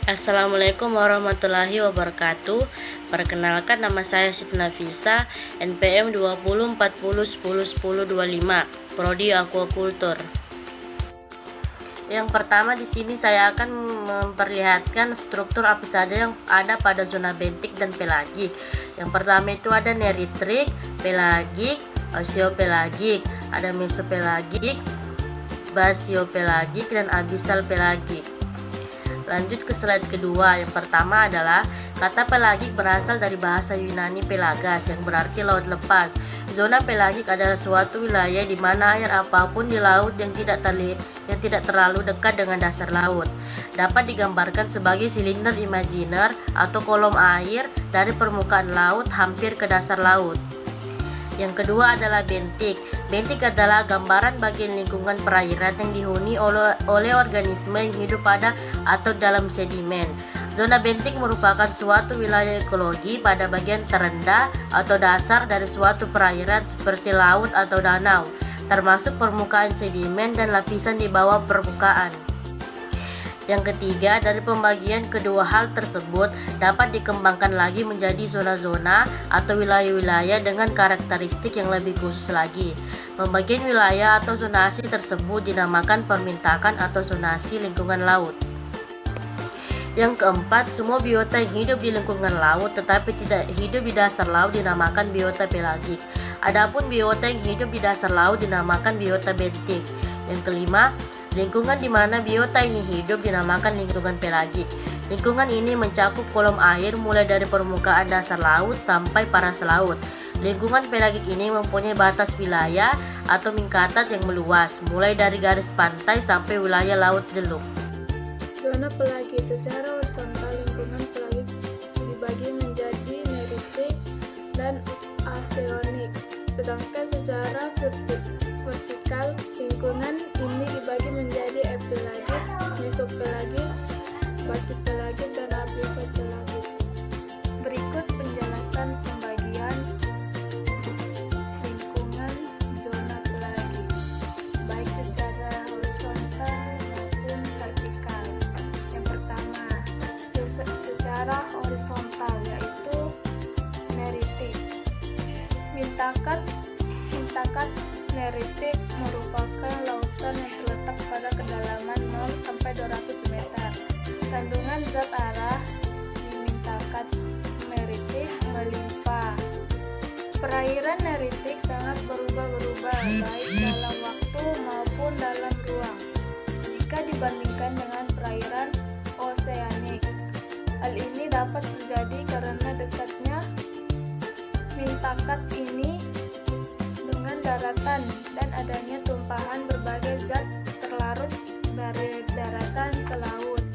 Assalamualaikum warahmatullahi wabarakatuh. Perkenalkan, nama saya Siti Nafisa, NPM 2040101025, Prodi Aquaculture. Yang pertama, di sini saya akan memperlihatkan struktur apa saja yang ada pada zona bentik dan pelagik. Yang pertama itu ada neritrik, pelagik, oseopelagik, ada mesopelagik, basiopelagik, dan abyssal pelagik. Lanjut ke slide kedua. Yang pertama adalah kata pelagik berasal dari bahasa Yunani pelagas yang berarti laut lepas. Zona pelagik adalah suatu wilayah di mana air apapun di laut yang tidak terlalu dekat dengan dasar laut. Dapat digambarkan sebagai silinder imajiner atau kolom air dari permukaan laut hampir ke dasar laut. Yang kedua adalah bentik. Bentik adalah gambaran bagian lingkungan perairan yang dihuni oleh organisme yang hidup pada atau dalam sedimen. Zona bentik merupakan suatu wilayah ekologi pada bagian terendah atau dasar dari suatu perairan seperti laut atau danau, termasuk permukaan sedimen dan lapisan di bawah permukaan. Yang ketiga, dari pembagian kedua hal tersebut dapat dikembangkan lagi menjadi zona-zona atau wilayah-wilayah dengan karakteristik yang lebih khusus lagi. Pembagian wilayah atau zonasi tersebut dinamakan permintakan atau zonasi lingkungan laut. Yang keempat, semua biota yang hidup di lingkungan laut tetapi tidak hidup di dasar laut dinamakan biota pelagik. Adapun biota yang hidup di dasar laut dinamakan biota bentik. Yang kelima, lingkungan di mana biota ini hidup dinamakan lingkungan pelagik. Lingkungan ini mencakup kolom air mulai dari permukaan dasar laut sampai paras laut. Lingkungan pelagik ini mempunyai batas wilayah atau mingkatat yang meluas, mulai dari garis pantai sampai wilayah laut jeluk. Zona pelagik. Secara horizontal, lingkungan pelagik dibagi menjadi neritrik dan oseanik. Sedangkan secara vertikal, lingkungan ini dibagi menjadi epelagik, mesopelagik, batipelagik, dan abyssopelagik. Berikut penjelasan pembagian lingkungan zona pelagik, baik secara horizontal maupun vertikal. Yang pertama, secara horizontal, yaitu neritrik. Mintakat neritrik merupakan lautan yang terletak pada kedalaman 0 sampai 200 meter. Kandungan zat arah di mintakat neritrik melimpah. Perairan neritrik sangat berubah-ubah baik dalam waktu maupun dalam ruang jika dibandingkan dengan perairan oseanik. Hal ini dapat terjadi karena dekatnya mintakat ini dengan daratan dan adanya tumpahan berbagai zat terlarut dari daratan ke laut.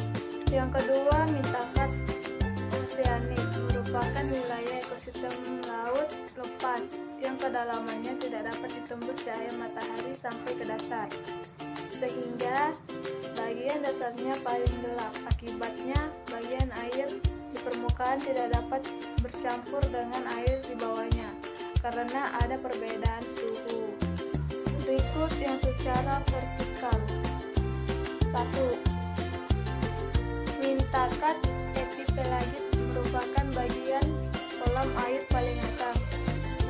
Yang kedua, mintakat oseanik merupakan wilayah ekosistem laut lepas yang kedalamannya tidak dapat ditembus cahaya matahari sampai ke dasar, sehingga bagian dasarnya paling gelap. Akibatnya, bagian air di permukaan tidak dapat bercampur dengan air di bawahnya karena ada perbedaan suhu. Berikut yang secara vertikal. 1. Mintakat epipelagik merupakan bagian kolam air paling atas.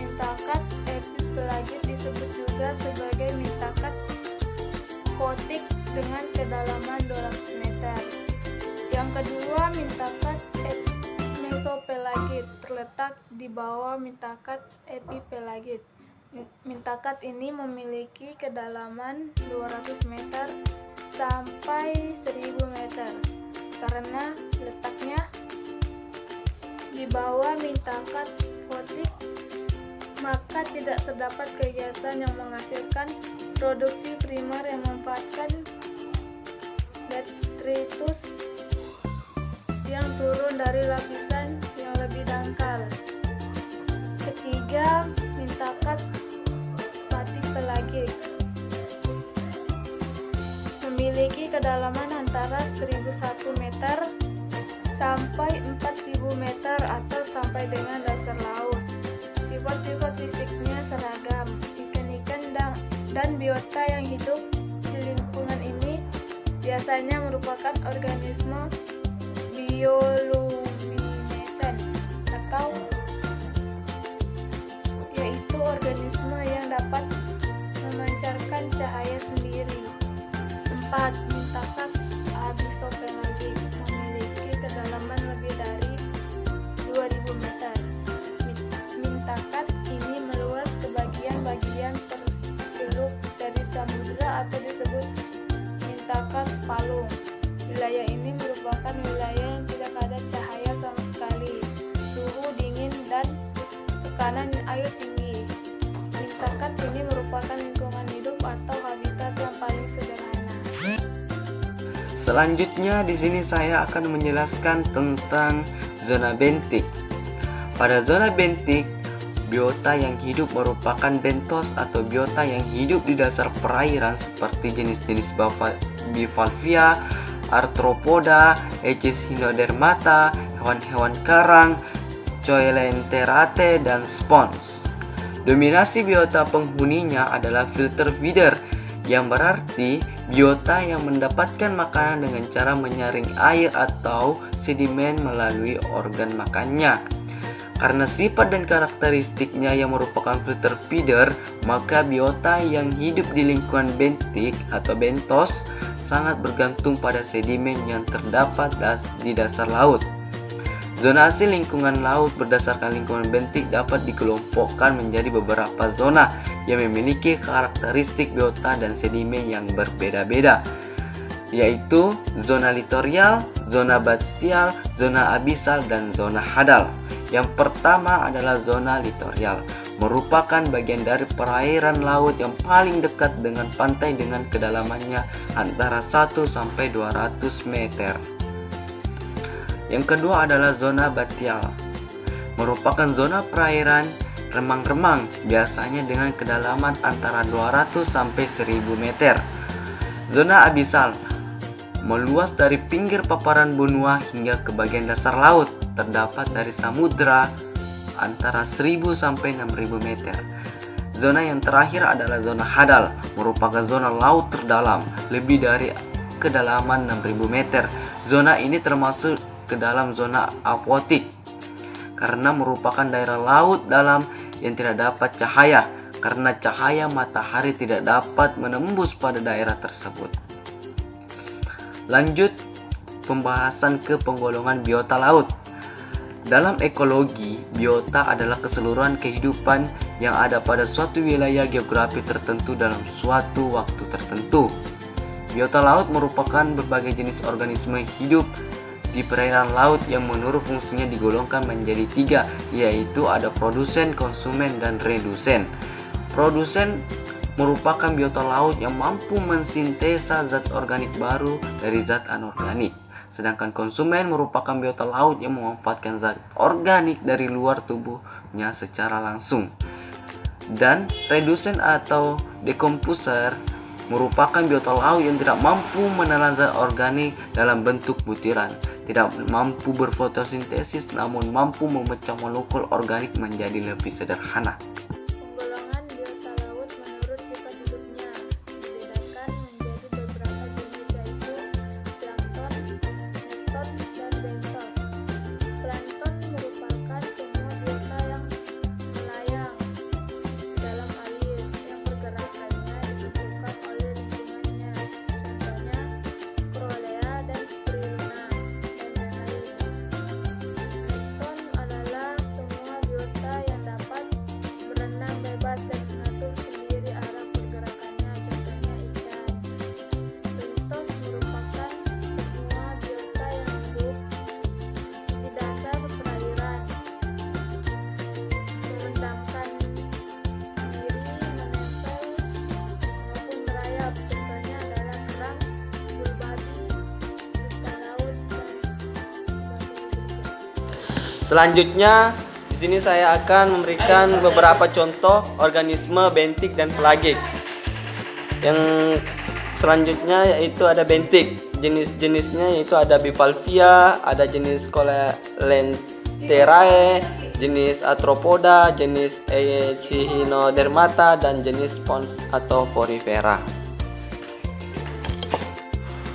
Mintakat epipelagik disebut juga sebagai mintakat kotik dengan kedalaman 200 meter. Yang kedua, mintakat mesopelagik terletak di bawah mintakat epipelagik. Mintakat ini memiliki kedalaman 200 meter sampai 1000 meter. Karena letaknya di bawah mintakat kotik, maka tidak terdapat kegiatan yang menghasilkan produksi primer yang memanfaatkan detritus yang turun dari lapisan yang lebih dangkal. Ketiga, mintakat batipelagik memiliki kedalaman antara 1001 meter sampai 4000 meter atau sampai dengan dasar laut. Sifat-sifat fisiknya seragam. Ikan-ikan dan biota yang hidup di lingkungan ini biasanya merupakan organisme bioluminescent atau yaitu organisme yang dapat memancarkan cahaya sendiri. 4. Mintakat abyssopelagik memiliki kedalaman lebih dari 2000 meter. Mintakat ini meluas ke bagian-bagian terceluk dari samudra atau disebut mintakat palung. Wilayah ini merupakan wilayah yang tidak ada cahaya sama sekali, suhu dingin dan tekanan air tinggi. Mintakat ini merupakan lingkungan hidup atau habitat yang paling sederhana. Selanjutnya di sini saya akan menjelaskan tentang zona bentik. Pada zona bentik, biota yang hidup merupakan bentos atau biota yang hidup di dasar perairan seperti jenis-jenis bivalvia, arthropoda, echinodermata, hewan-hewan karang, coelenterate, dan spons. Dominasi biota penghuninya adalah filter feeder, yang berarti biota yang mendapatkan makanan dengan cara menyaring air atau sedimen melalui organ makannya. Karena sifat dan karakteristiknya yang merupakan filter feeder, maka biota yang hidup di lingkungan bentik atau bentos sangat bergantung pada sedimen yang terdapat di dasar laut. Zonasi lingkungan laut berdasarkan lingkungan bentik dapat dikelompokkan menjadi beberapa zona yang memiliki karakteristik biota dan sedimen yang berbeda-beda, yaitu zona litorial, zona batial, zona abisal, dan zona hadal. Yang pertama adalah zona litorial, merupakan bagian dari perairan laut yang paling dekat dengan pantai dengan kedalamannya antara 1 sampai 200 meter. Yang kedua adalah zona batial, merupakan zona perairan remang-remang, biasanya dengan kedalaman antara 200 sampai 1000 meter. Zona abisal meluas dari pinggir paparan benua hingga ke bagian dasar laut, terdapat dari samudra antara 1000 sampai 6000 meter. Zona yang terakhir adalah zona hadal, merupakan zona laut terdalam, lebih dari kedalaman 6000 meter. Zona ini termasuk ke dalam zona aquatik karena merupakan daerah laut dalam yang tidak dapat cahaya, karena cahaya matahari tidak dapat menembus pada daerah tersebut. Lanjut pembahasan ke penggolongan biota laut. Dalam ekologi, biota adalah keseluruhan kehidupan yang ada pada suatu wilayah geografi tertentu dalam suatu waktu tertentu. Biota laut merupakan berbagai jenis organisme hidup di perairan laut yang menurut fungsinya digolongkan menjadi 3, yaitu ada produsen, konsumen, dan redusen. Produsen merupakan biota laut yang mampu mensintesa zat organik baru dari zat anorganik. Sedangkan konsumen merupakan biota laut yang memanfaatkan zat organik dari luar tubuhnya secara langsung. Dan redusen atau decomposer merupakan biota laut yang tidak mampu menelan zat organik dalam bentuk butiran, tidak mampu berfotosintesis, namun mampu memecah molekul organik menjadi lebih sederhana. Penggolongan biota laut menurut sifat hidupnya dibedakan menjadi beberapa jenis, yaitu plankton, nekton, dan bentos. Plankton merupakan semua biota yang melayang di dalam air yang pergerakannya ditentukan oleh lingkungannya, contohnya Crolea dan Spirulina, dan lain-lain. Nekton adalah semua biota yang dapat berenang bebas dan mengatur sendiri arah pergerakannya, contohnya ikan. Bentos merupakan semua biota yang hidup di dasar perairan, memendamkan diri, menempel, maupun merayap, contohnya adalah kerang, bulu babi, rusa laut, dan sebagainya. Selanjutnya, di sini saya akan memberikan beberapa contoh organisme bentik dan pelagik. Yang selanjutnya yaitu ada bentik. Jenis-jenisnya yaitu ada bivalvia, ada jenis coelenterae, jenis arthropoda, jenis echinodermata, dan jenis spons atau porifera.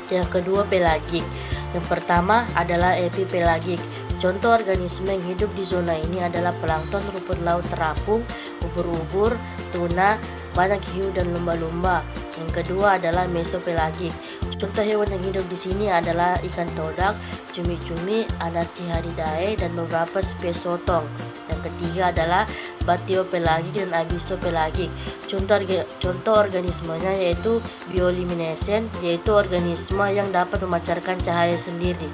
Yang kedua pelagik, Yang pertama adalah epipelagik. Contoh organisme yang hidup di zona ini adalah plankton, rumput laut terapung, ubur-ubur, tuna, banyak hiu dan lumba-lumba. Yang kedua adalah mesopelagik. Contoh hewan yang hidup di sini adalah ikan todak, cumi-cumi, Anarchiharidae, dan beberapa spesies sotong. Yang ketiga adalah batiopelagik dan abisopelagik. Contoh organismenya yaitu bioluminescent, yaitu organisme yang dapat memancarkan cahaya sendiri.